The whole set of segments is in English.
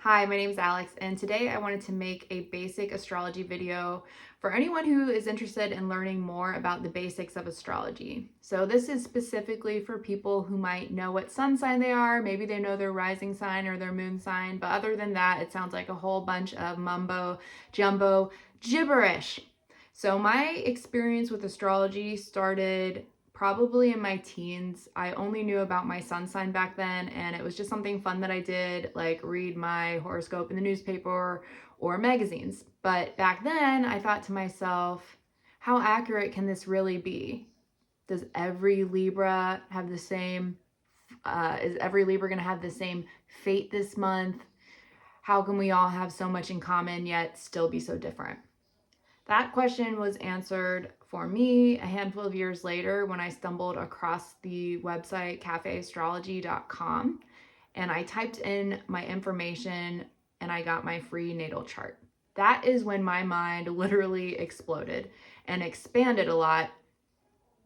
Hi, my name is Alex, and today I wanted to make a basic astrology video for anyone who is interested in learning more about the basics of astrology. So this is specifically for people who might know what sun sign they are, maybe they know their rising sign or their moon sign, but other than that, it sounds like a whole bunch of mumbo jumbo gibberish. So my experience with astrology started probably in my teens. I only knew about my sun sign back then, and it was just something fun that I did, like read my horoscope in the newspaper or magazines. But back then, I thought to myself, how accurate can this really be? Does every Libra have the same, is every Libra going to have the same fate this month? How can we all have so much in common yet still be so different? That question was answered for me a handful of years later when I stumbled across the website cafeastrology.com, and I typed in my information and I got my free natal chart. That is when my mind literally exploded and expanded a lot.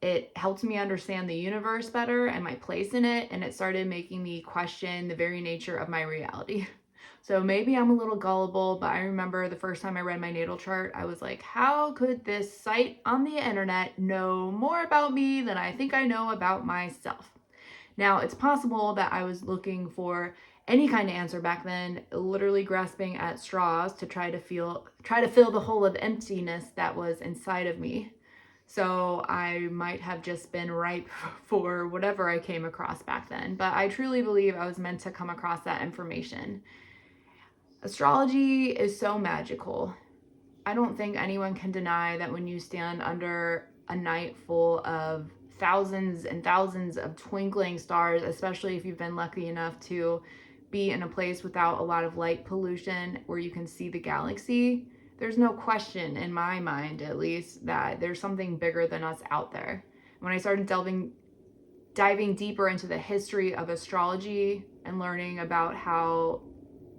It helped me understand the universe better and my place in it, and it started making me question the very nature of my reality. So maybe I'm a little gullible, but I remember the first time I read my natal chart, I was like, how could this site on the internet know more about me than I think I know about myself? Now, it's possible that I was looking for any kind of answer back then, literally grasping at straws to try to fill the hole of emptiness that was inside of me. So I might have just been ripe for whatever I came across back then, but I truly believe I was meant to come across that information. Astrology is so magical. I don't think anyone can deny that when you stand under a night full of thousands and thousands of twinkling stars, especially if you've been lucky enough to be in a place without a lot of light pollution where you can see the galaxy, there's no question in my mind, at least, that there's something bigger than us out there. When I started diving deeper into the history of astrology and learning about how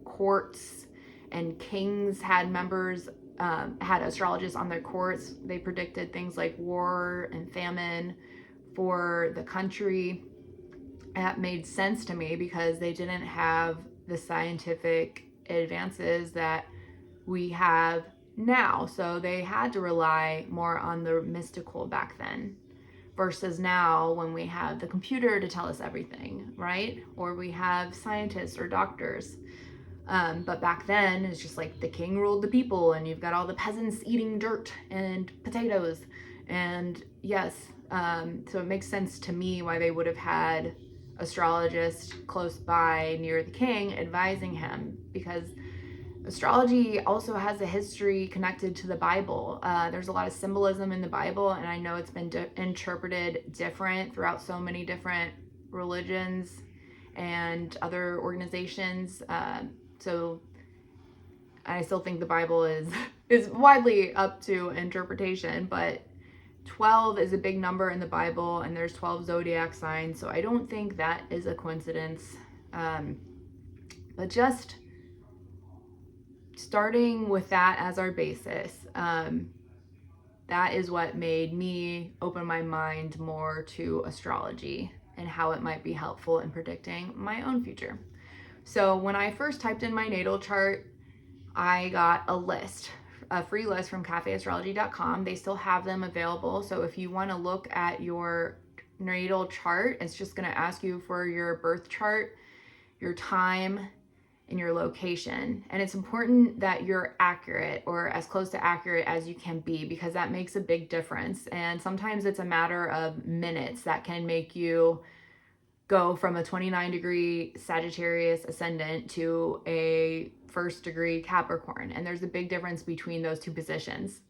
courts and kings had had astrologists on their courts. They predicted things like war and famine for the country. That made sense to me because they didn't have the scientific advances that we have now. So they had to rely more on the mystical back then versus now when we have the computer to tell us everything, right? Or we have scientists or doctors. But back then, it's just like the king ruled the people, and you've got all the peasants eating dirt and potatoes. And yes, so it makes sense to me why they would have had astrologists close by near the king advising him, because astrology also has a history connected to the Bible. There's a lot of symbolism in the Bible, and I know it's been interpreted different throughout so many different religions and other organizations. So I still think the Bible is widely up to interpretation, but 12 is a big number in the Bible, and there's 12 zodiac signs, so I don't think that is a coincidence. But just starting with that as our basis, that is what made me open my mind more to astrology and how it might be helpful in predicting my own future. So when I first typed in my natal chart, I got a free list from cafeastrology.com. They still have them available. So if you want to look at your natal chart, it's just going to ask you for your birth chart, your time, and your location. And it's important that you're accurate, or as close to accurate as you can be, because that makes a big difference. And sometimes it's a matter of minutes that can make you go from a 29-degree Sagittarius ascendant to a 1st-degree Capricorn. And there's a big difference between those two positions.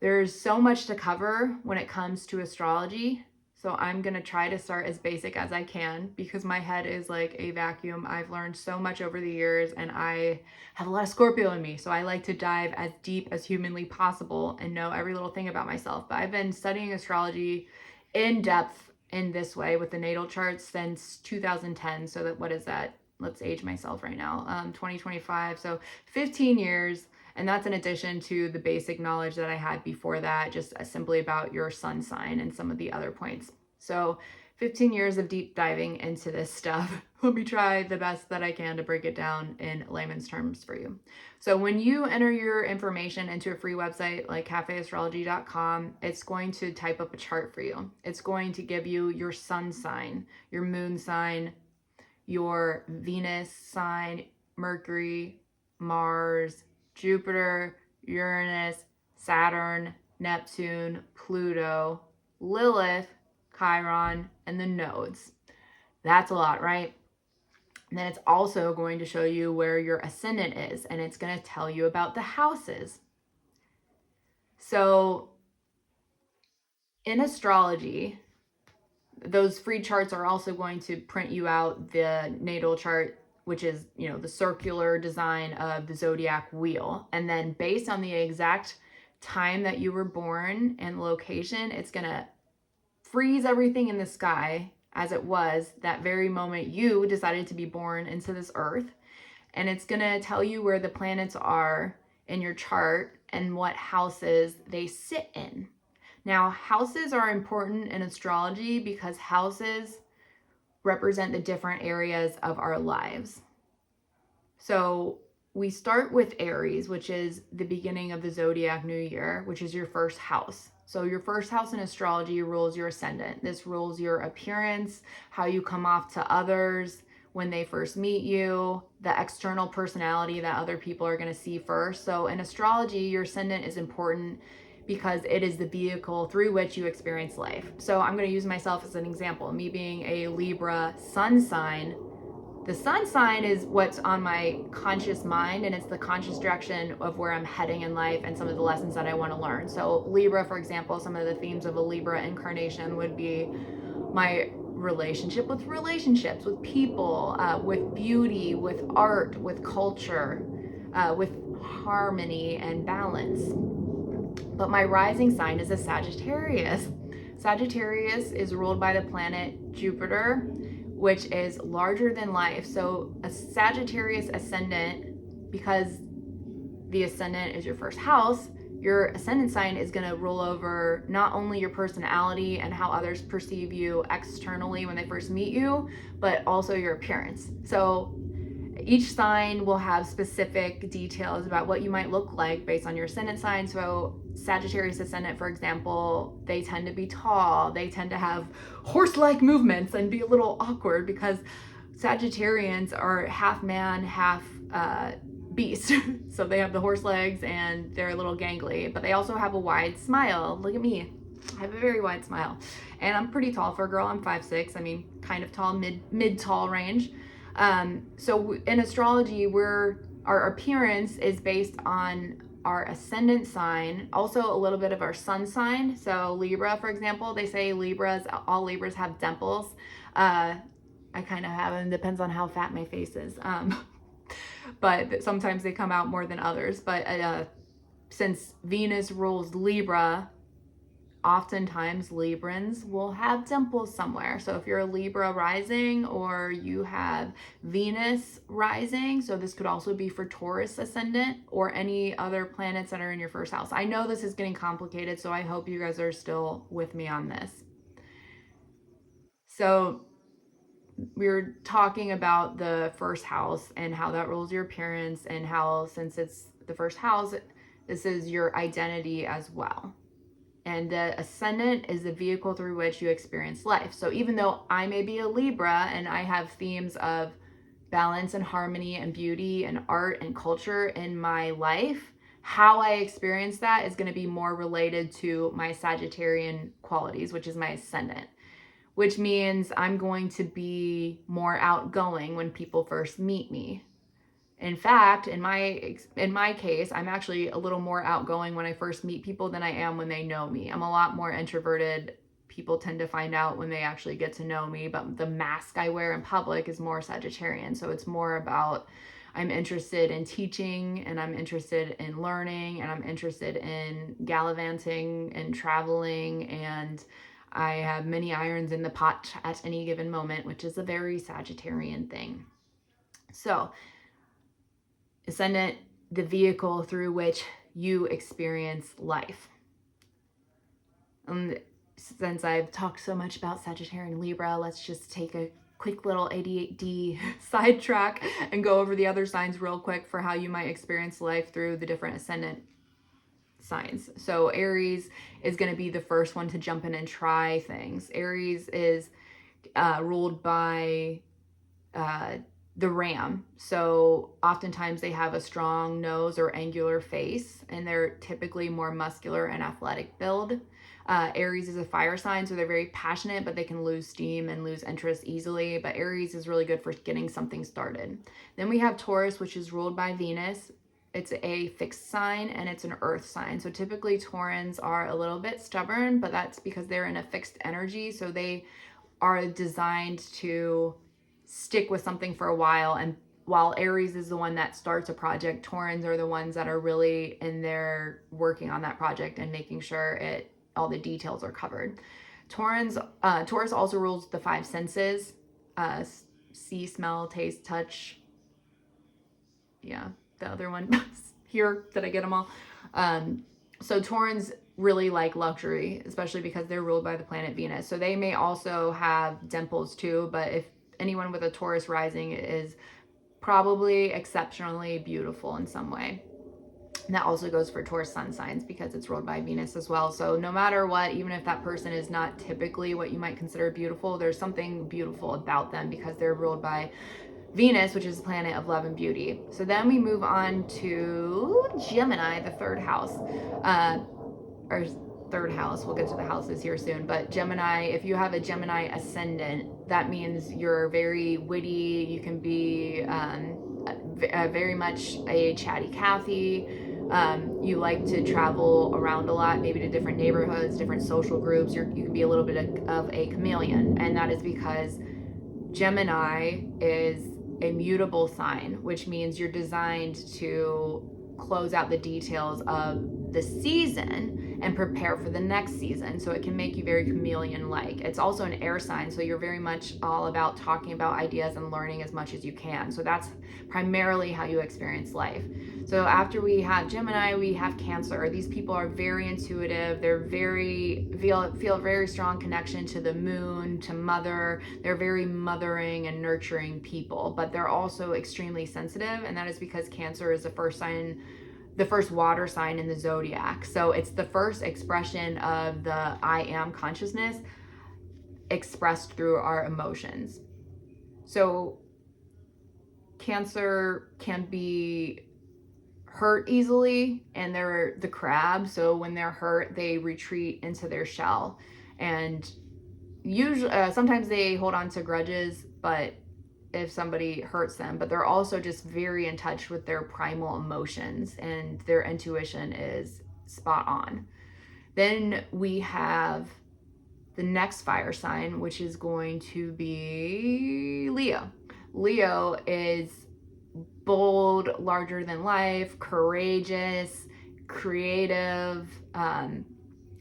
There's so much to cover when it comes to astrology. So I'm going to try to start as basic as I can because my head is like a vacuum. I've learned so much over the years, and I have a lot of Scorpio in me. So I like to dive as deep as humanly possible and know every little thing about myself. But I've been studying astrology in depth in this way with the natal charts since 2010. So that, what is that? Let's age myself right now. 2025. So 15 years. And that's in addition to the basic knowledge that I had before that, just simply about your sun sign and some of the other points. So 15 years of deep diving into this stuff. Let me try the best that I can to break it down in layman's terms for you. So when you enter your information into a free website like cafeastrology.com, it's going to type up a chart for you. It's going to give you your sun sign, your moon sign, your Venus sign, Mercury, Mars, Jupiter, Uranus, Saturn, Neptune, Pluto, Lilith, Chiron, and the nodes. That's a lot, right? And then it's also going to show you where your ascendant is, and it's going to tell you about the houses. So in astrology, those free charts are also going to print you out the natal chart, which is, the circular design of the zodiac wheel. And then based on the exact time that you were born and location, it's going to freeze everything in the sky as it was that very moment you decided to be born into this earth. And it's going to tell you where the planets are in your chart and what houses they sit in. Now, houses are important in astrology because houses represent the different areas of our lives. So we start with Aries, which is the beginning of the zodiac new year, which is your first house. So your first house in astrology rules your ascendant. This rules your appearance, how you come off to others when they first meet you, the external personality that other people are going to see first. So in astrology, your ascendant is important because it is the vehicle through which you experience life. So I'm going to use myself as an example. Me being a Libra sun sign, the sun sign is what's on my conscious mind, and it's the conscious direction of where I'm heading in life and some of the lessons that I want to learn. So Libra, for example, some of the themes of a Libra incarnation would be my relationship with relationships, with people, with beauty, with art, with culture, with harmony and balance. But my rising sign is a Sagittarius. Sagittarius is ruled by the planet Jupiter, which is larger than life. So a Sagittarius ascendant, because the ascendant is your first house, your ascendant sign is going to rule over not only your personality and how others perceive you externally when they first meet you, but also your appearance. So each sign will have specific details about what you might look like based on your ascendant sign. So Sagittarius ascendant, for example, they tend to be tall. They tend to have horse-like movements and be a little awkward because Sagittarians are half man, half beast. So they have the horse legs and they're a little gangly, but they also have a wide smile. Look at me. I have a very wide smile. And I'm pretty tall for a girl. I'm 5'6". I mean, kind of tall, mid-tall range. So in astrology, our appearance is based on our ascendant sign, also a little bit of our sun sign. So Libra, for example, they say all Libras have dimples. I kind of have them, depends on how fat my face is. But sometimes they come out more than others. But since Venus rules Libra, oftentimes Librans will have dimples somewhere. So if you're a Libra rising or you have Venus rising, so this could also be for Taurus ascendant or any other planets that are in your first house. I know this is getting complicated, so I hope you guys are still with me on this. So we're talking about the first house and how that rules your appearance, and how, since it's the first house, this is your identity as well. And the ascendant is the vehicle through which you experience life. So even though I may be a Libra and I have themes of balance and harmony and beauty and art and culture in my life, how I experience that is going to be more related to my Sagittarian qualities, which is my ascendant, which means I'm going to be more outgoing when people first meet me. In fact, in my case, I'm actually a little more outgoing when I first meet people than I am when they know me. I'm a lot more introverted. People tend to find out when they actually get to know me, but the mask I wear in public is more Sagittarian. So it's more about, I'm interested in teaching, and I'm interested in learning, and I'm interested in gallivanting and traveling, and I have many irons in the pot at any given moment, which is a very Sagittarian thing. So ascendant, the vehicle through which you experience life. since I've talked so much about Sagittarius and Libra, let's just take a quick little ADD sidetrack and go over the other signs real quick for how you might experience life through the different ascendant signs. So Aries is going to be the first one to jump in and try things. Aries is ruled by the ram. So oftentimes they have a strong nose or angular face, and they're typically more muscular and athletic build. Aries is a fire sign, so they're very passionate, but they can lose steam and lose interest easily. But Aries is really good for getting something started. Then we have Taurus, which is ruled by Venus. It's a fixed sign and it's an earth sign. So typically Taurans are a little bit stubborn, but that's because they're in a fixed energy. So they are designed to stick with something for a while. And while Aries is the one that starts a project, Taurans are the ones that are really in there working on that project and making sure all the details are covered. Taurus also rules the five senses: see, smell, taste, touch. Yeah, the other one here. Did I get them all? So Taurans really like luxury, especially because they're ruled by the planet Venus. So they may also have dimples too, but if anyone with a Taurus rising is probably exceptionally beautiful in some way. And that also goes for Taurus sun signs because it's ruled by Venus as well. So no matter what, even if that person is not typically what you might consider beautiful, there's something beautiful about them because they're ruled by Venus, which is the planet of love and beauty. So then we move on to Gemini, the third house. Or third house, we'll get to the houses here soon, but Gemini, if you have a Gemini ascendant, that means you're very witty. You can be very much a chatty Cathy. You like to travel around a lot, maybe to different neighborhoods, different social groups. You can be a little bit of a chameleon, and that is because Gemini is a mutable sign, which means you're designed to close out the details of the season and prepare for the next season. So it can make you very chameleon-like. It's also an air sign, so you're very much all about talking about ideas and learning as much as you can. So that's primarily how you experience life. So after we have Gemini, we have Cancer. These people are very intuitive. They're feel a very strong connection to the moon, to mother. They're very mothering and nurturing people, but they're also extremely sensitive, and that is because Cancer is the first water sign in the zodiac. So it's the first expression of the I am consciousness expressed through our emotions. So Cancer can be hurt easily, and they're the crab. So when they're hurt, they retreat into their shell, and usually sometimes they hold on to grudges, but if somebody hurts them, but they're also just very in touch with their primal emotions, and their intuition is spot on. Then we have the next fire sign, which is going to be Leo. Leo is bold, larger than life, courageous, creative,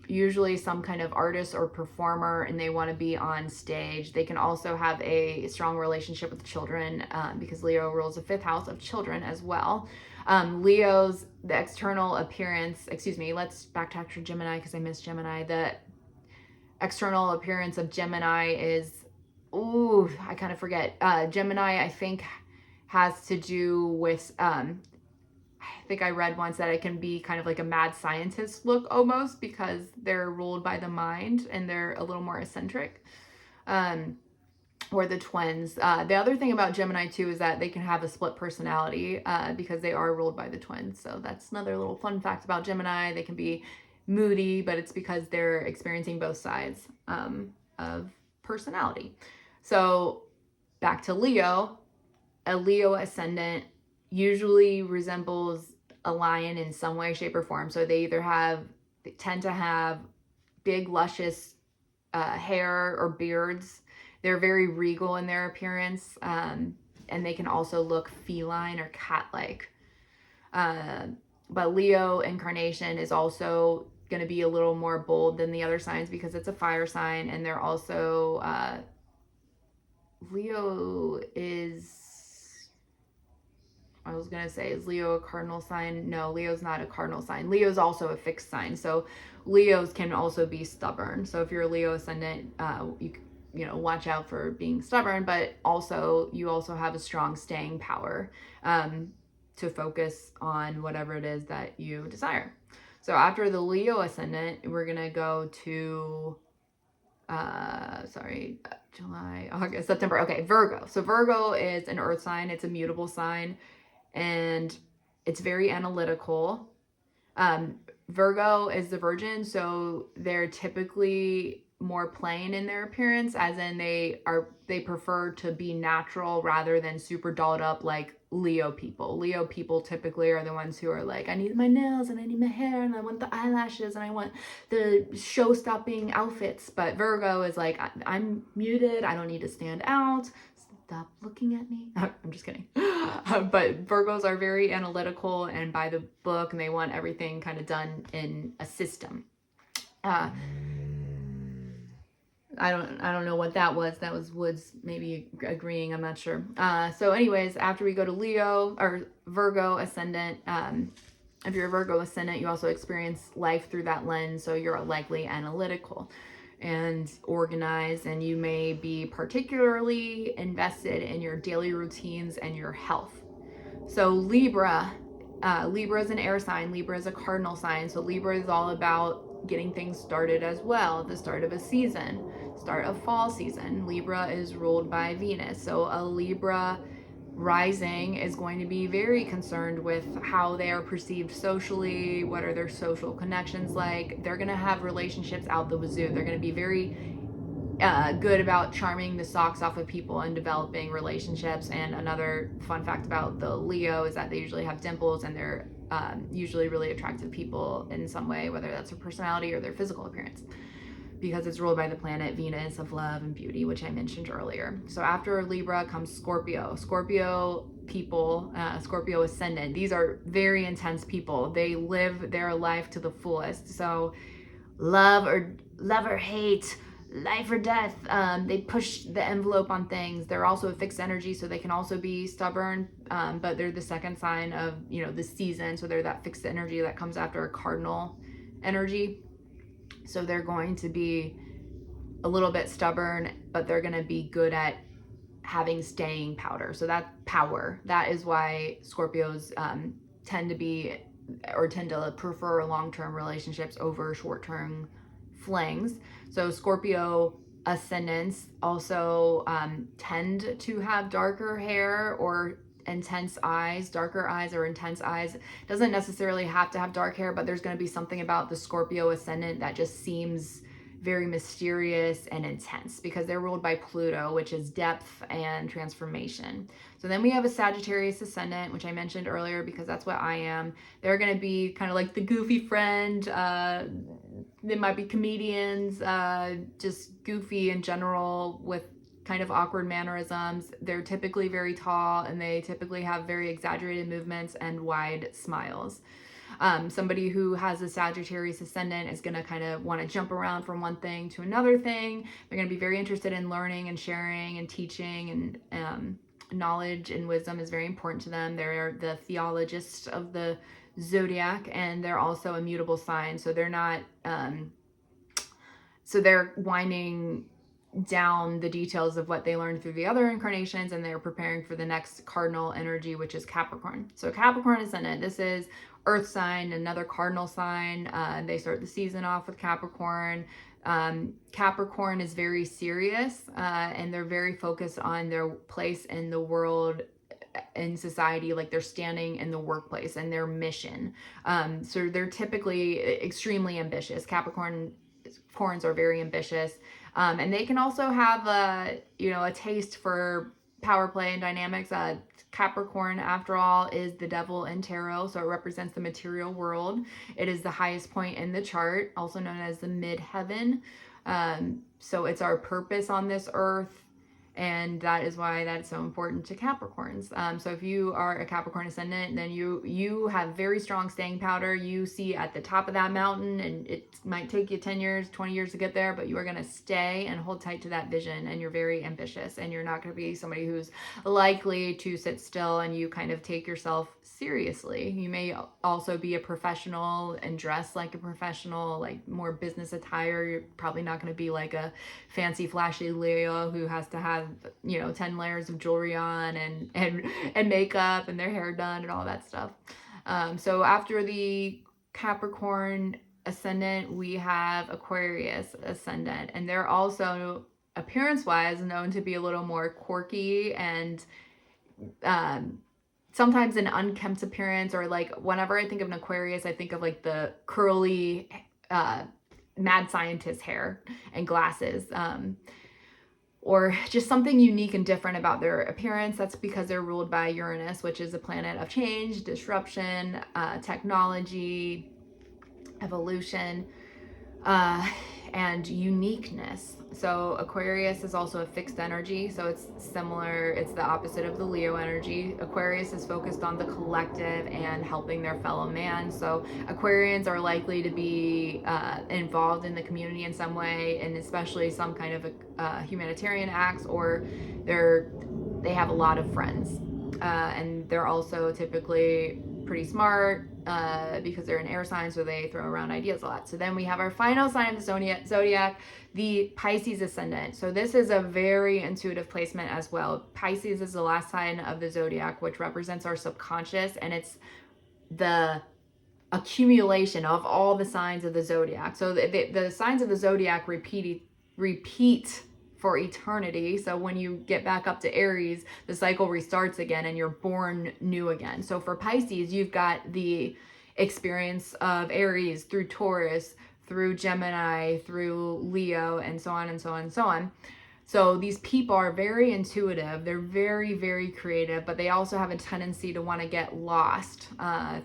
usually some kind of artist or performer, and they want to be on stage. They can also have a strong relationship with children because Leo rules the fifth house of children as well. The external appearance, let's backtrack to Gemini because I missed Gemini. The external appearance of Gemini is, I kind of forget. Gemini, I think, has to do with, I think I read once that it can be kind of like a mad scientist look almost because they're ruled by the mind and they're a little more eccentric. Or the twins. The other thing about Gemini too is that they can have a split personality because they are ruled by the twins. So that's another little fun fact about Gemini. They can be moody, but it's because they're experiencing both sides of personality. So back to Leo. A Leo ascendant usually resembles a lion in some way, shape, or form. So they tend to have big, luscious hair or beards. They're very regal in their appearance, and they can also look feline or cat-like. But Leo incarnation is also going to be a little more bold than the other signs because it's a fire sign, and they're also Leo is I was going to say, is Leo a cardinal sign? No, Leo's not a cardinal sign. Leo's also a fixed sign. So Leos can also be stubborn. So if you're a Leo ascendant, you know, watch out for being stubborn, but also you also have a strong staying power to focus on whatever it is that you desire. So after the Leo ascendant, we're going to go to July, August, September. Okay, Virgo. So Virgo is an earth sign. It's a mutable sign, and it's very analytical. Virgo is the Virgin, so they're typically more plain in their appearance, as in they prefer to be natural rather than super dolled up like Leo people. Leo people typically are the ones who are like, I need my nails and I need my hair and I want the eyelashes and I want the show-stopping outfits. But Virgo is like, I'm muted, I don't need to stand out. Stop looking at me. I'm just kidding. But Virgos are very analytical and by the book, and they want everything kind of done in a system. I don't know what that was. That was Woods maybe agreeing. I'm not sure. So anyways, after we go to Leo or Virgo ascendant, if you're a Virgo ascendant, you also experience life through that lens. So you're likely analytical and organized, and you may be particularly invested in your daily routines and your health. So Libra is an air sign. Libra is a cardinal sign. So Libra is all about getting things started as well. The start of a season, start of fall season. Libra is ruled by Venus. So a Libra rising is going to be very concerned with how they are perceived socially. What are their social connections like? They're going to have relationships out the wazoo. They're going to be very good about charming the socks off of people and developing relationships. And another fun fact about the Leo is that they usually have dimples, and they're usually really attractive people in some way, whether that's their personality or their physical appearance, because it's ruled by the planet Venus of love and beauty, which I mentioned earlier. So after Libra comes Scorpio. Scorpio people, Scorpio ascendant, these are very intense people. They live their life to the fullest. So love or hate, life or death. They push the envelope on things. They're also a fixed energy, so they can also be stubborn, but they're the second sign of, you know, the season. So they're that fixed energy that comes after a cardinal energy. So they're going to be a little bit stubborn, but they're going to be good at having staying power. So that power, that is why Scorpios tend to prefer long-term relationships over short-term flings. So Scorpio ascendants also tend to have darker hair or intense eyes. Darker eyes or intense eyes doesn't necessarily have to have dark hair, but there's going to be something about the Scorpio ascendant that just seems very mysterious and intense because they're ruled by Pluto, which is depth and transformation. So then we have a Sagittarius ascendant, which I mentioned earlier because that's what I am. They're going to be kind of like the goofy friend. They might be comedians, just goofy in general with kind of awkward mannerisms. They're typically very tall, and they typically have very exaggerated movements and wide smiles. Somebody who has a Sagittarius ascendant is going to kind of want to jump around from one thing to another thing. They're going to be very interested in learning and sharing and teaching, and knowledge and wisdom is very important to them. They're the theologists of the zodiac, and they're also a mutable sign. So they're not, so they're winding down the details of what they learned through the other incarnations, and they're preparing for the next cardinal energy, which is Capricorn. So Capricorn ascendant, this is earth sign, another cardinal sign. They start the season off with Capricorn. Capricorn is very serious, and they're very focused on their place in the world, in society, like they're standing in the workplace and their mission. So they're typically extremely ambitious. Capricorns are very ambitious. And they can also have a taste for power play and dynamics. Capricorn, after all, is the devil in tarot, so it represents the material world. It is the highest point in the chart, also known as the midheaven. So it's our purpose on this earth. And that is why that's so important to Capricorns. So if you are a Capricorn ascendant, then you have very strong staying power. You see at the top of that mountain, and it might take you 10 years, 20 years to get there, but you are going to stay and hold tight to that vision, and you're very ambitious, and you're not going to be somebody who's likely to sit still, and you kind of take yourself seriously. You may also be a professional and dress like a professional, like more business attire. You're probably not going to be like a fancy flashy Leo who has to have 10 layers of jewelry on and makeup and their hair done and all that stuff. So after the Capricorn ascendant, we have Aquarius ascendant, and they're also appearance wise known to be a little more quirky and sometimes an unkempt appearance, or like whenever I think of an Aquarius, I think of like the curly mad scientist hair and glasses, or just something unique and different about their appearance. That's because they're ruled by Uranus, which is a planet of change, disruption, technology, evolution, and uniqueness. So Aquarius is also a fixed energy, so it's similar, it's the opposite of the Leo energy. Aquarius is focused on the collective and helping their fellow man. So Aquarians are likely to be involved in the community in some way, and especially some kind of humanitarian acts, or they have a lot of friends, and they're also typically pretty smart, because they're an air sign, so they throw around ideas a lot. So then we have our final sign of the zodiac, the Pisces ascendant. So this is a very intuitive placement as well. Pisces is the last sign of the zodiac, which represents our subconscious, and it's the accumulation of all the signs of the zodiac. So the signs of the zodiac repeat for eternity. So when you get back up to Aries, the cycle restarts again and you're born new again. So for Pisces, you've got the experience of Aries through Taurus, through Gemini, through Leo, and so on and so on and so on. So these people are very intuitive. They're very, very creative, but they also have a tendency to want to get lost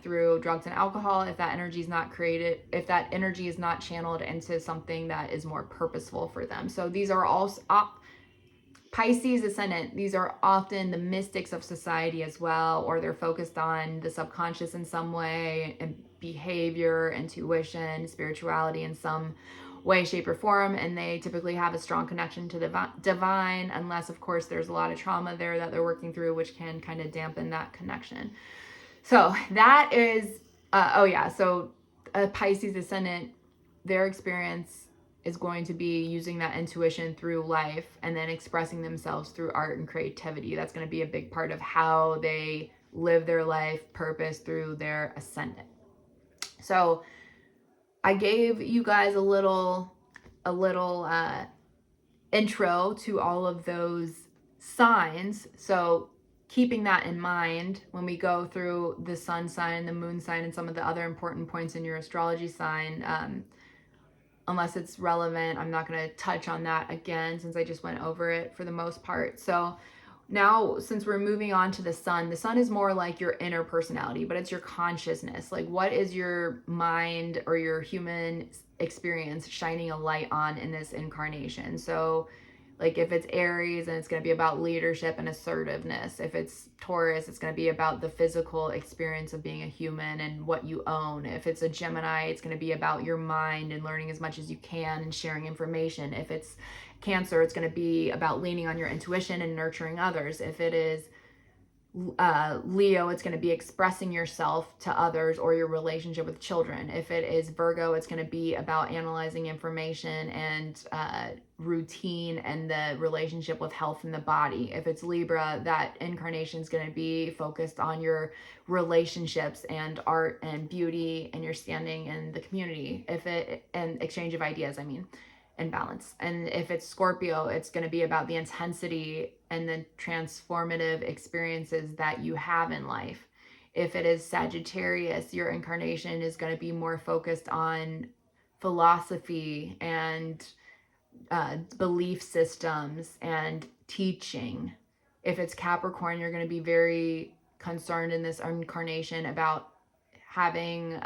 through drugs and alcohol if that energy is not created, if that energy is not channeled into something that is more purposeful for them. So these are all Pisces ascendant. These are often the mystics of society as well, or they're focused on the subconscious in some way, and behavior, intuition, spirituality in some way, shape, or form, and they typically have a strong connection to the divine, unless of course there's a lot of trauma there that they're working through, which can kind of dampen that connection. So that is so a Pisces ascendant, their experience is going to be using that intuition through life and then expressing themselves through art and creativity. That's going to be a big part of how they live their life purpose through their ascendant. So I gave you guys a little intro to all of those signs. So keeping that in mind when we go through the sun sign, the moon sign, and some of the other important points in your astrology sign, unless it's relevant, I'm not going to touch on that again since I just went over it for the most part. So now, since we're moving on to the sun is more like your inner personality, but it's your consciousness. Like, what is your mind or your human experience shining a light on in this incarnation? So, like, if it's Aries, and it's going to be about leadership and assertiveness. If it's Taurus, it's going to be about the physical experience of being a human and what you own. If it's a Gemini, it's going to be about your mind and learning as much as you can and sharing information. If it's Cancer, it's going to be about leaning on your intuition and nurturing others. If it is Leo, it's going to be expressing yourself to others or your relationship with children. If it is Virgo, it's going to be about analyzing information and routine and the relationship with health in the body. If it's Libra, that incarnation is going to be focused on your relationships and art and beauty and your standing in the community. And exchange of ideas, and balance. And if it's Scorpio, it's going to be about the intensity and the transformative experiences that you have in life. If it is Sagittarius, your incarnation is going to be more focused on philosophy and belief systems and teaching. If it's Capricorn, you're going to be very concerned in this incarnation about having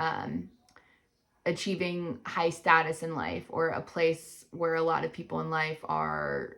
achieving high status in life, or a place where a lot of people in life are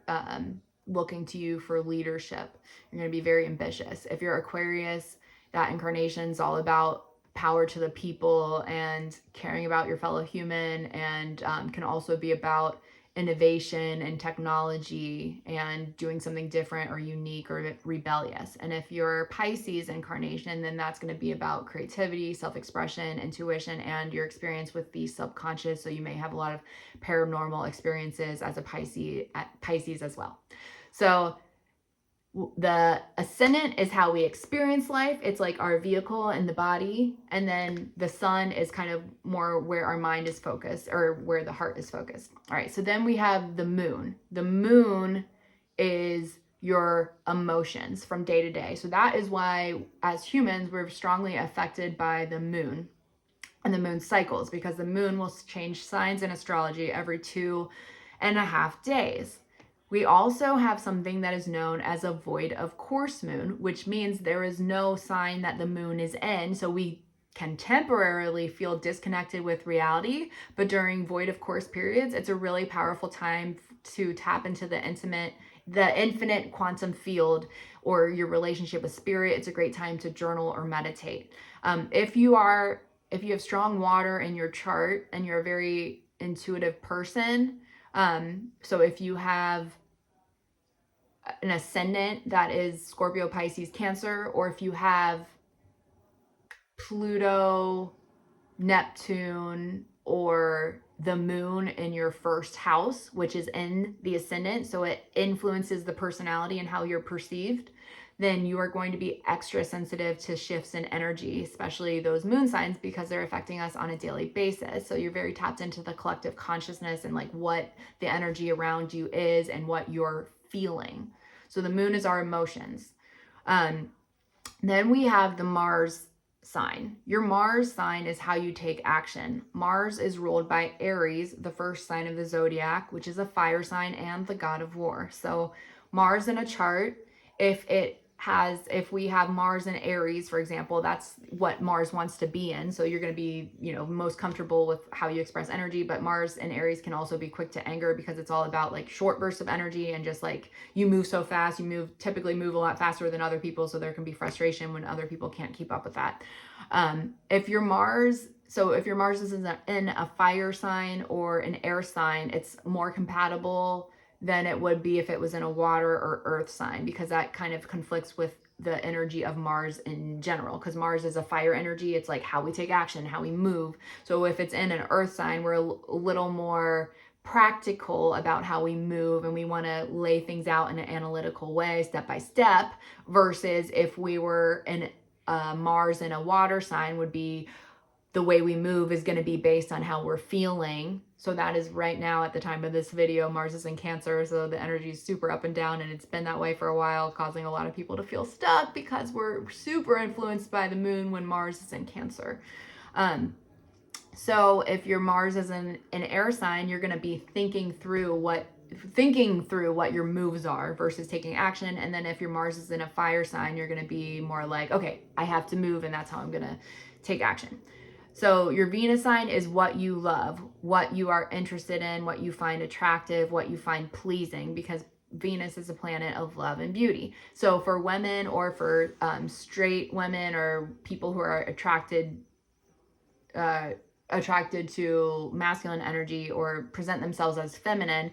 looking to you for leadership. You're going to be very ambitious. If you're Aquarius, that incarnation is all about power to the people and caring about your fellow human, and can also be about innovation and technology and doing something different or unique or rebellious. And if you're Pisces incarnation, then that's going to be about creativity, self-expression, intuition, and your experience with the subconscious. So you may have a lot of paranormal experiences as a Pisces as well. So the ascendant is how we experience life. It's like our vehicle in the body. And then the sun is kind of more where our mind is focused, or where the heart is focused. All right. So then we have the moon. The moon is your emotions from day to day. So that is why as humans, we're strongly affected by the moon and the moon cycles, because the moon will change signs in astrology every 2.5 days. We also have something that is known as a void of course moon, which means there is no sign that the moon is in. So we can temporarily feel disconnected with reality, but during void of course periods, it's a really powerful time to tap into the infinite quantum field, or your relationship with spirit. It's a great time to journal or meditate. If you have strong water in your chart and you're a very intuitive person, so if you have an ascendant that is Scorpio, Pisces, Cancer, or if you have Pluto, Neptune, or the moon in your first house, which is in the ascendant, so it influences the personality and how you're perceived, then you are going to be extra sensitive to shifts in energy, especially those moon signs, because they're affecting us on a daily basis. So you're very tapped into the collective consciousness and like what the energy around you is and what you're feeling. So the moon is our emotions. Then we have the Mars sign. Your Mars sign is how you take action. Mars is ruled by Aries, the first sign of the zodiac, which is a fire sign and the god of war. So Mars in a chart, if we have Mars in Aries, for example, that's what Mars wants to be in. So you're going to be, most comfortable with how you express energy. But Mars in Aries can also be quick to anger, because it's all about like short bursts of energy, and just like you move so fast, typically move a lot faster than other people. So there can be frustration when other people can't keep up with that. If your Mars is in a fire sign or an air sign, it's more compatible than it would be if it was in a water or earth sign, because that kind of conflicts with the energy of Mars in general, because Mars is a fire energy. It's like how we take action, how we move. So if it's in an earth sign, we're a little more practical about how we move, and we want to lay things out in an analytical way, step by step, versus if we were in Mars in a water sign, would be the way we move is going to be based on how we're feeling. So that is right now, at the time of this video, Mars is in Cancer. So the energy is super up and down, and it's been that way for a while, causing a lot of people to feel stuck because we're super influenced by the moon when Mars is in Cancer. So if your Mars is in an air sign, you're going to be thinking through what your moves are versus taking action. And then if your Mars is in a fire sign, you're going to be more like, okay, I have to move, and that's how I'm going to take action. So your Venus sign is what you love, what you are interested in, what you find attractive, what you find pleasing, because Venus is a planet of love and beauty. So for women, or for straight women, or people who are attracted to masculine energy or present themselves as feminine,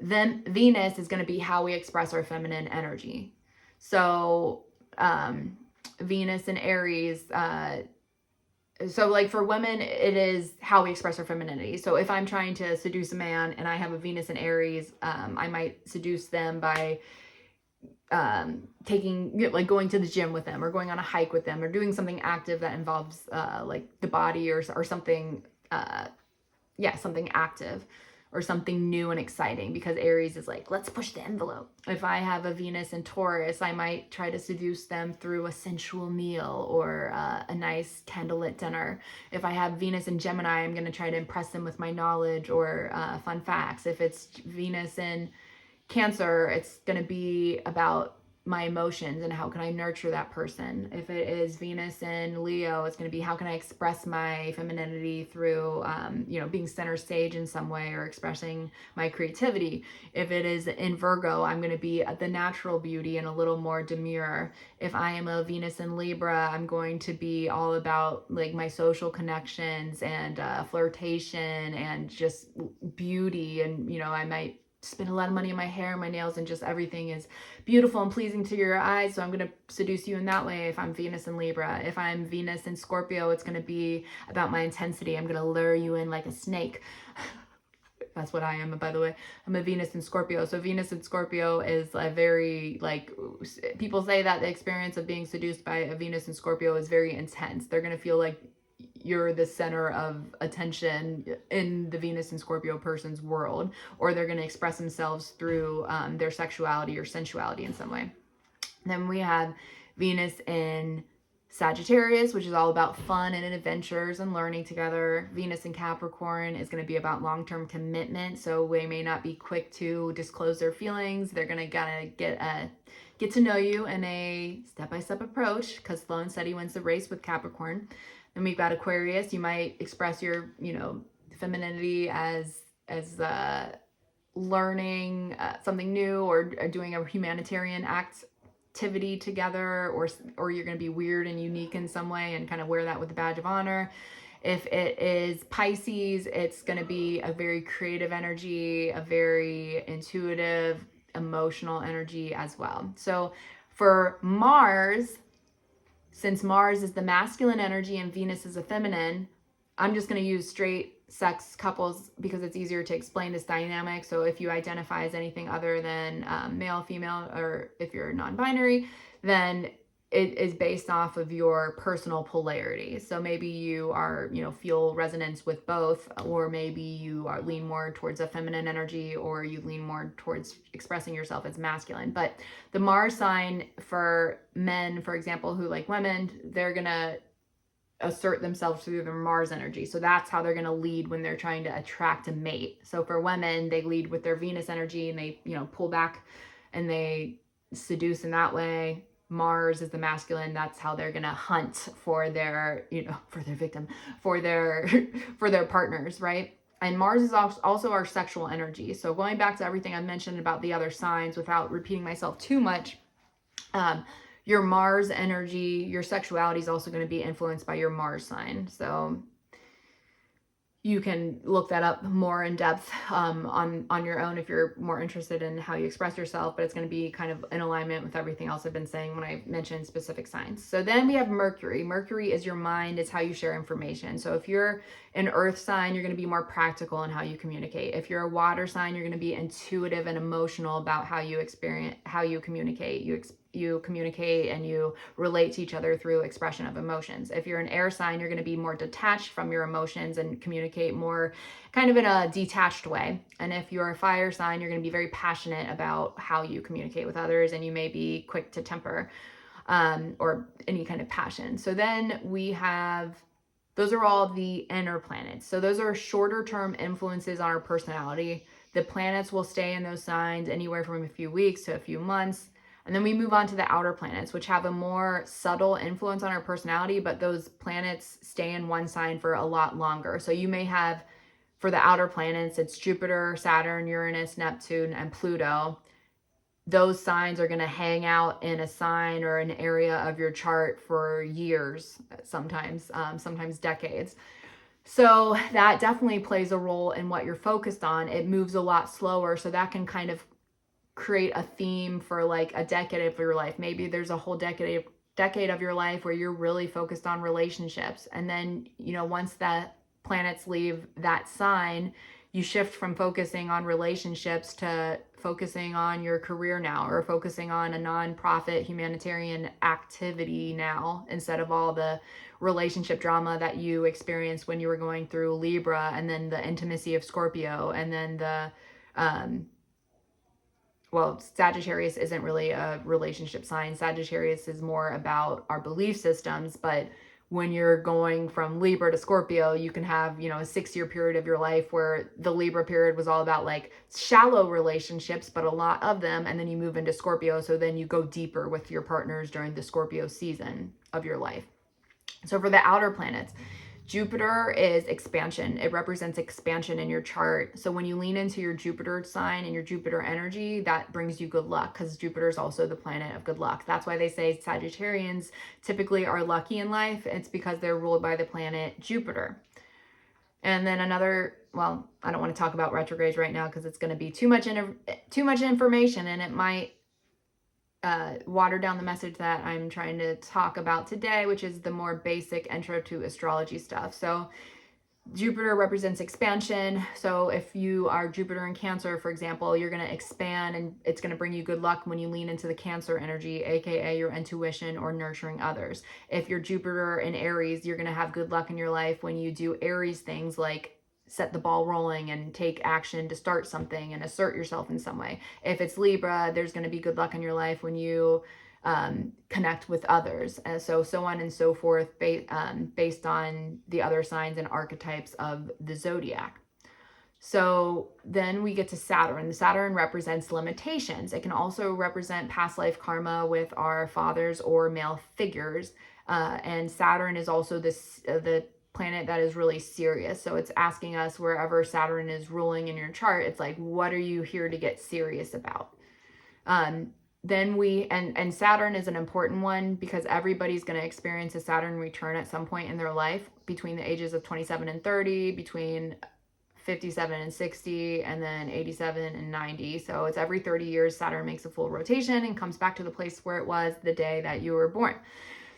then Venus is going to be how we express our feminine energy. So Venus in Aries, so like for women, it is how we express our femininity. So if I'm trying to seduce a man and I have a Venus in Aries, I might seduce them by going to the gym with them, or going on a hike with them, or doing something active that involves like the body, or something, something active, or something new and exciting, because Aries is like, let's push the envelope. If I have a Venus in Taurus, I might try to seduce them through a sensual meal, or a nice candlelit dinner. If I have Venus in Gemini, I'm going to try to impress them with my knowledge or fun facts. If it's Venus in Cancer, it's going to be about my emotions and how can I nurture that person. If it is Venus in Leo, it's going to be how can I express my femininity through, being center stage in some way or expressing my creativity. If it is in Virgo, I'm going to be the natural beauty and a little more demure. If I am a Venus in Libra, I'm going to be all about like my social connections and flirtation and just beauty. And, I might spend a lot of money on my hair and my nails and just everything is beautiful and pleasing to your eyes. So I'm going to seduce you in that way if I'm Venus in Libra. If I'm Venus in Scorpio, it's going to be about my intensity. I'm going to lure you in like a snake. That's what I am, by the way. I'm a Venus in Scorpio. So Venus in Scorpio is a very, like, people say that the experience of being seduced by a Venus in Scorpio is very intense. They're going to feel like you're the center of attention in the Venus and Scorpio person's world, or they're going to express themselves through their sexuality or sensuality in some way. Then we have Venus in Sagittarius, which is all about fun and adventures and learning together. Venus in Capricorn is going to be about long-term commitment, so they may not be quick to disclose their feelings. They're going to get to know you in a step-by-step approach, because slow and steady wins the race with Capricorn. Then we've got Aquarius. You might express your, femininity as learning something new or doing a humanitarian activity together, or you're going to be weird and unique in some way and kind of wear that with a badge of honor. If it is Pisces, it's going to be a very creative energy, a very intuitive, emotional energy as well. So for Mars, since Mars is the masculine energy and Venus is a feminine, I'm just going to use straight sex couples because it's easier to explain this dynamic. So if you identify as anything other than male, female, or if you're non-binary, then it is based off of your personal polarity. So maybe you are, feel resonance with both, or maybe you lean more towards a feminine energy, or you lean more towards expressing yourself as masculine. But the Mars sign for men, for example, who like women, they're going to assert themselves through their Mars energy. So that's how they're going to lead when they're trying to attract a mate. So for women, they lead with their Venus energy and they, pull back and they seduce in that way. Mars is the masculine. That's how they're going to hunt for their, for their victim, for their partners, right? And Mars is also our sexual energy. So going back to everything I mentioned about the other signs without repeating myself too much, your Mars energy, your sexuality is also going to be influenced by your Mars sign. So you can look that up more in depth on your own if you're more interested in how you express yourself, but it's going to be kind of in alignment with everything else I've been saying when I mentioned specific signs. So then we have Mercury. Mercury is your mind. It's how you share information. So if you're an earth sign, you're going to be more practical in how you communicate. If you're a water sign, you're going to be intuitive and emotional about how you communicate. You communicate and you relate to each other through expression of emotions. If you're an air sign, you're going to be more detached from your emotions and communicate more kind of in a detached way. And if you're a fire sign, you're going to be very passionate about how you communicate with others, and you may be quick to temper or any kind of passion. So then we have, those are all the inner planets. So those are shorter term influences on our personality. The planets will stay in those signs anywhere from a few weeks to a few months. And then we move on to the outer planets, which have a more subtle influence on our personality, but those planets stay in one sign for a lot longer. So you may have, for the outer planets, it's Jupiter, Saturn, Uranus, Neptune, and Pluto. Those signs are going to hang out in a sign or an area of your chart for years, sometimes decades. So that definitely plays a role in what you're focused on. It moves a lot slower, so that can kind of create a theme for like a decade of your life. Maybe there's a whole decade of your life where you're really focused on relationships. And then, once that planets leave that sign, you shift from focusing on relationships to focusing on your career now, or focusing on a nonprofit humanitarian activity now, instead of all the relationship drama that you experienced when you were going through Libra, and then the intimacy of Scorpio, and then the Sagittarius isn't really a relationship sign. Sagittarius is more about our belief systems, but when you're going from Libra to Scorpio, you can have, you know, a 6-year period of your life where the Libra period was all about like shallow relationships, but a lot of them. And then you move into Scorpio. So then you go deeper with your partners during the Scorpio season of your life. So for the outer planets, Jupiter is expansion. It represents expansion in your chart. So when you lean into your Jupiter sign and your Jupiter energy, that brings you good luck, because Jupiter is also the planet of good luck. That's why they say Sagittarians typically are lucky in life. It's because they're ruled by the planet Jupiter. And then another, well, I don't want to talk about retrogrades right now because it's going to be too much information, and it might water down the message that I'm trying to talk about today, which is the more basic intro to astrology stuff. So Jupiter represents expansion. So if you are Jupiter in Cancer, for example, you're going to expand, and it's going to bring you good luck when you lean into the Cancer energy, aka your intuition or nurturing others. If you're Jupiter in Aries, you're going to have good luck in your life when you do Aries things like set the ball rolling and take action to start something and assert yourself in some way. If it's Libra, there's going to be good luck in your life when you connect with others, and so on and so forth, based on the other signs and archetypes of the zodiac. So then we get to Saturn. Saturn represents limitations. It can also represent past life karma with our fathers or male figures, and Saturn is also the planet that is really serious. So it's asking us, wherever Saturn is ruling in your chart, it's like, what are you here to get serious about? Then and Saturn is an important one because everybody's going to experience a Saturn return at some point in their life between the ages of 27 and 30, between 57 and 60, and then 87 and 90. So it's every 30 years Saturn makes a full rotation and comes back to the place where it was the day that you were born.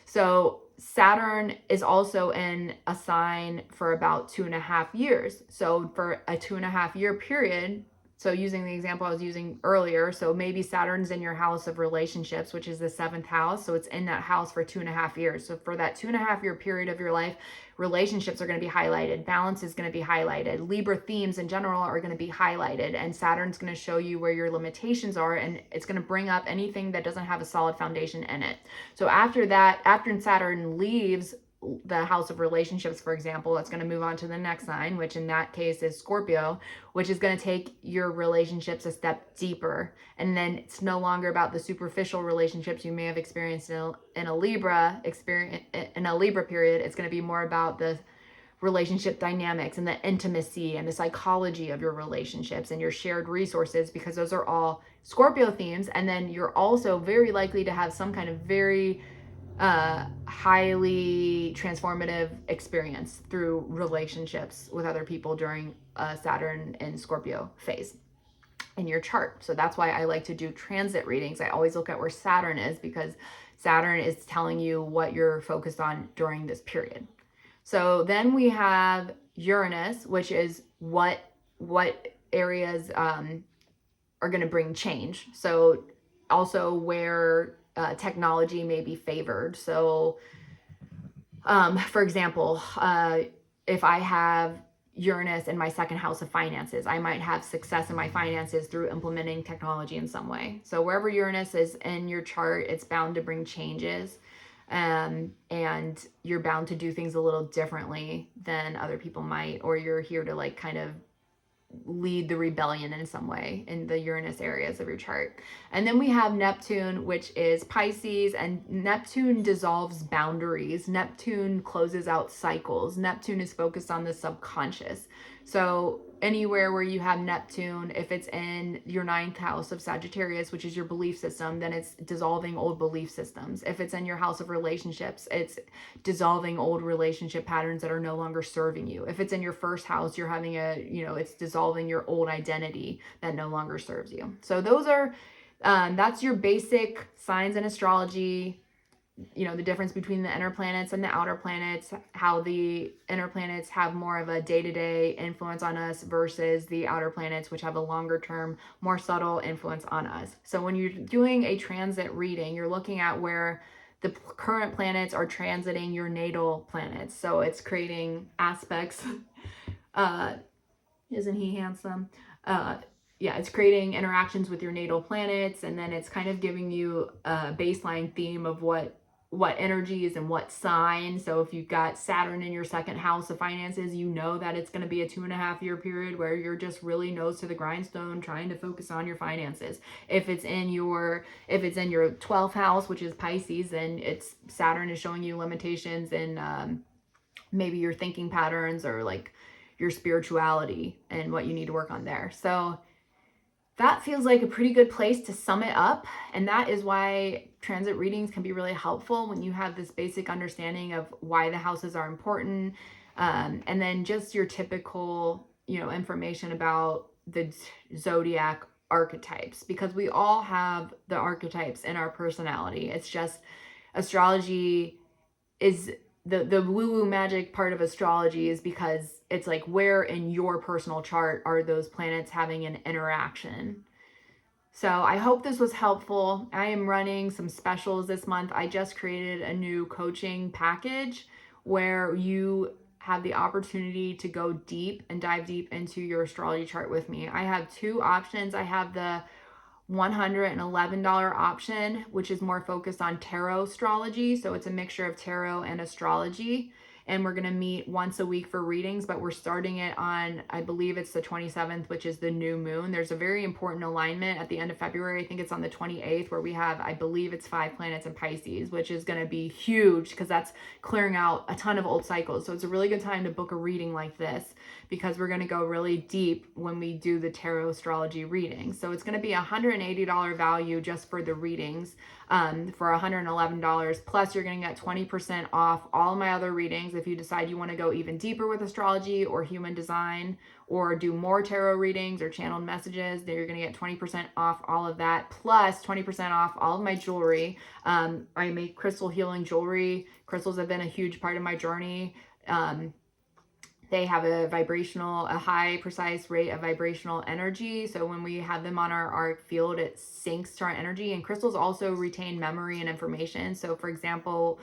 So Saturn is also in a sign for about 2.5 years. So for a 2.5 year period, so using the example I was using earlier, so maybe Saturn's in your house of relationships, which is the 7th house. So it's in that house for 2.5 years. So for that 2.5 year period of your life, relationships are going to be highlighted. Balance is going to be highlighted. Libra themes in general are going to be highlighted. And Saturn's going to show you where your limitations are. And it's going to bring up anything that doesn't have a solid foundation in it. So after that, after Saturn leaves the house of relationships, for example, it's going to move on to the next sign, which in that case is Scorpio, which is going to take your relationships a step deeper. And then it's no longer about the superficial relationships you may have experienced in a Libra period. It's going to be more about the relationship dynamics and the intimacy and the psychology of your relationships and your shared resources, because those are all Scorpio themes. And then you're also very likely to have some kind of very highly transformative experience through relationships with other people during Saturn and Scorpio phase in your chart. So that's why I like to do transit readings. I always look at where Saturn is, because Saturn is telling you what you're focused on during this period. So then we have Uranus, which is what areas are going to bring change. So also where technology may be favored. So, for example, if I have Uranus in my 2nd house of finances, I might have success in my finances through implementing technology in some way. So wherever Uranus is in your chart, it's bound to bring changes. And you're bound to do things a little differently than other people might, or you're here to like kind of lead the rebellion in some way in the Uranus areas of your chart. And then we have Neptune, which is Pisces, and Neptune dissolves boundaries. Neptune closes out cycles. Neptune is focused on the subconscious. So anywhere where you have Neptune, if it's in your 9th house of Sagittarius, which is your belief system, then it's dissolving old belief systems. If it's in your house of relationships, it's dissolving old relationship patterns that are no longer serving you. If it's in your 1st house, you're having it's dissolving your old identity that no longer serves you. So those are, that's your basic signs in astrology. The difference between the inner planets and the outer planets, how the inner planets have more of a day-to-day influence on us versus the outer planets, which have a longer term, more subtle influence on us. So when you're doing a transit reading, you're looking at where the current planets are transiting your natal planets. So it's creating aspects. Isn't he handsome? It's creating interactions with your natal planets, and then it's kind of giving you a baseline theme of what what energies and what sign. So if you've got Saturn in your second house of finances, you know that it's going to be a 2.5 year period where you're just really nose to the grindstone trying to focus on your finances. If it's in your 12th house, which is Pisces, then it's Saturn is showing you limitations in maybe your thinking patterns or like your spirituality and what you need to work on there. So that feels like a pretty good place to sum it up. And that is why transit readings can be really helpful when you have this basic understanding of why the houses are important. And then just your typical, information about the zodiac archetypes, because we all have the archetypes in our personality. It's just astrology is the woo-woo magic part of astrology is because it's like where in your personal chart are those planets having an interaction. So I hope this was helpful. I am running some specials this month. I just created a new coaching package where you have the opportunity to go deep and dive deep into your astrology chart with me. I have two options. I have the $111 option, which is more focused on tarot astrology. So it's a mixture of tarot and astrology. And we're going to meet once a week for readings, but we're starting it on, I believe it's the 27th, which is the new moon. There's a very important alignment at the end of February. I think it's on the 28th, where we have, I believe it's 5 planets in Pisces, which is going to be huge because that's clearing out a ton of old cycles. So it's a really good time to book a reading like this because we're going to go really deep when we do the tarot astrology reading. So it's going to be $180 value just for the readings. For $111, plus you're going to get 20% off all my other readings if you decide you want to go even deeper with astrology or human design or do more tarot readings or channeled messages. Then you're going to get 20% off all of that, plus 20% off all of my jewelry. I make crystal healing jewelry. Crystals have been a huge part of my journey. They have a high precise rate of vibrational energy. So when we have them on our auric field, it syncs to our energy. And crystals also retain memory and information. So for example,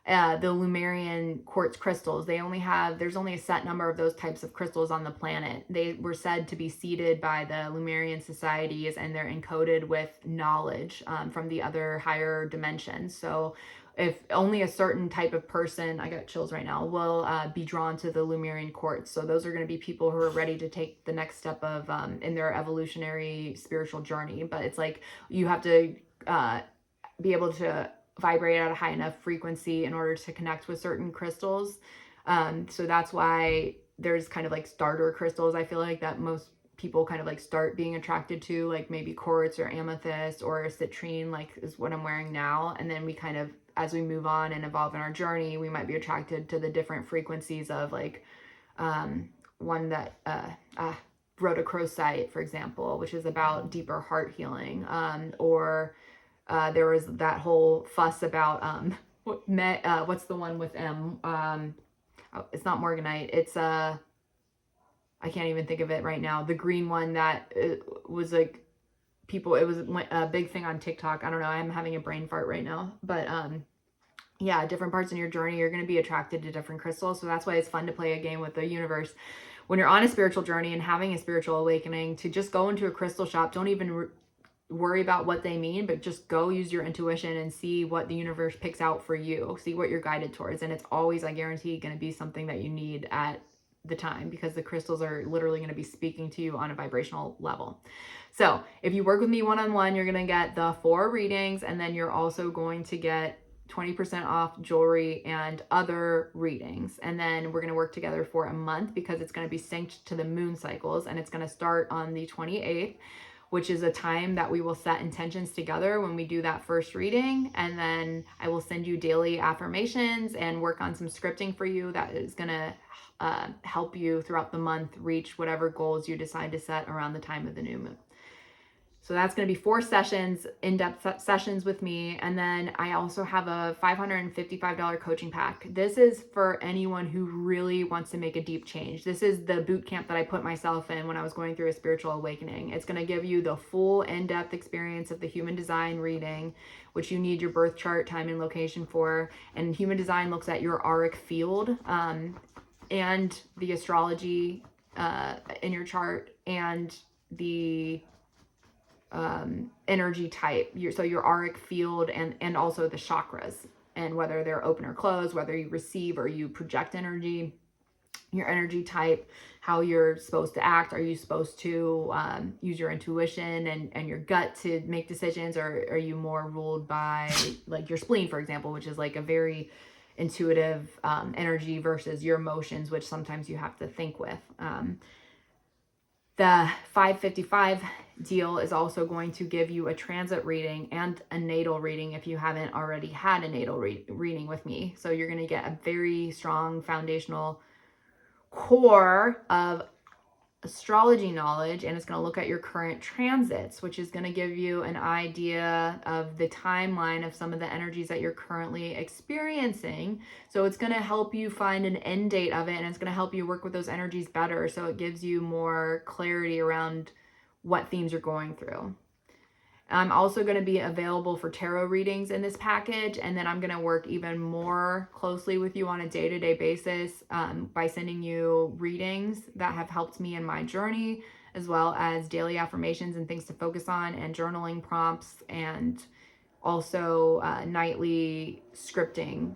the Lemurian quartz crystals, there's only a set number of those types of crystals on the planet. They were said to be seeded by the Lemurian societies, and they're encoded with knowledge from the other higher dimensions. So if only a certain type of person, I got chills right now, will be drawn to the Lemurian quartz. So those are going to be people who are ready to take the next step of in their evolutionary spiritual journey. But it's like you have to be able to vibrate at a high enough frequency in order to connect with certain crystals. So that's why there's kind of like starter crystals, I feel like, that most people kind of like start being attracted to, like maybe quartz or amethyst or citrine, like is what I'm wearing now. And then we kind of, as we move on and evolve in our journey, we might be attracted to the different frequencies of like one that rhodochrosite, for example, which is about deeper heart healing, or there was that whole fuss about what's the one with M? It's not morganite. It's I can't even think of it right now. The green one that was like it was a big thing on TikTok. I don't know. I'm having a brain fart right now, but yeah, different parts in your journey, you're going to be attracted to different crystals. So that's why it's fun to play a game with the universe when you're on a spiritual journey and having a spiritual awakening, to just go into a crystal shop. Don't even worry about what they mean, but just go use your intuition and see what the universe picks out for you. See what you're guided towards. And it's always, I guarantee, going to be something that you need at the time, because the crystals are literally going to be speaking to you on a vibrational level. So if you work with me one-on-one, you're going to get the 4 readings, and then you're also going to get 20% off jewelry and other readings. And then we're going to work together for a month because it's going to be synced to the moon cycles, and it's going to start on the 28th, which is a time that we will set intentions together when we do that first reading. And then I will send you daily affirmations and work on some scripting for you that is going to help you throughout the month reach whatever goals you decide to set around the time of the new moon. So that's going to be 4 sessions, in-depth sessions with me. And then I also have a $555 coaching pack. This is for anyone who really wants to make a deep change. This is the boot camp that I put myself in when I was going through a spiritual awakening. It's going to give you the full in-depth experience of the human design reading, which you need your birth chart, time, and location for. And human design looks at your auric field and the astrology in your chart and the energy type, so your auric field and also the chakras. and whether they're open or closed, whether you receive or you project energy, your energy type, how you're supposed to act. Are you supposed to use your intuition and your gut to make decisions, or are you more ruled by like your spleen, for example, which is like a very intuitive energy versus your emotions, which sometimes you have to think with. The 555 deal is also going to give you a transit reading and a natal reading if you haven't already had a natal reading with me. So you're going to get a very strong foundational core of astrology knowledge, and it's going to look at your current transits, which is going to give you an idea of the timeline of some of the energies that you're currently experiencing. So it's going to help you find an end date of it, and it's going to help you work with those energies better, so it gives you more clarity around what themes you're going through. I'm also going to be available for tarot readings in this package, and then I'm going to work even more closely with you on a day-to-day basis by sending you readings that have helped me in my journey, as well as daily affirmations and things to focus on, and journaling prompts, and also nightly scripting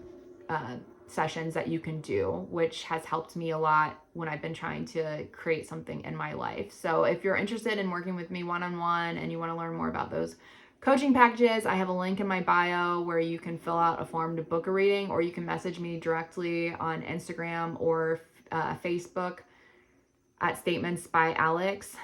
sessions that you can do, which has helped me a lot when I've been trying to create something in my life. So if you're interested in working with me one-on-one and you want to learn more about those coaching packages, I have a link in my bio where you can fill out a form to book a reading, or you can message me directly on Instagram or Facebook at Statements by Alex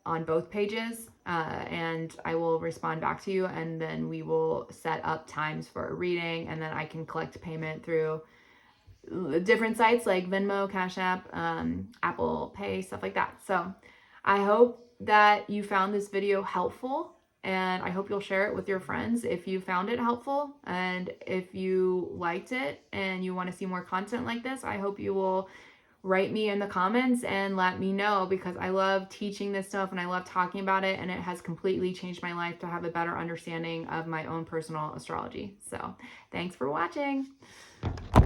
on both pages, and I will respond back to you, and then we will set up times for a reading, and then I can collect payment through different sites like Venmo, Cash App, Apple Pay, stuff like that. So I hope that you found this video helpful, and I hope you'll share it with your friends if you found it helpful. And if you liked it and you want to see more content like this, I hope you will write me in the comments and let me know, because I love teaching this stuff and I love talking about it, and it has completely changed my life to have a better understanding of my own personal astrology. So thanks for watching.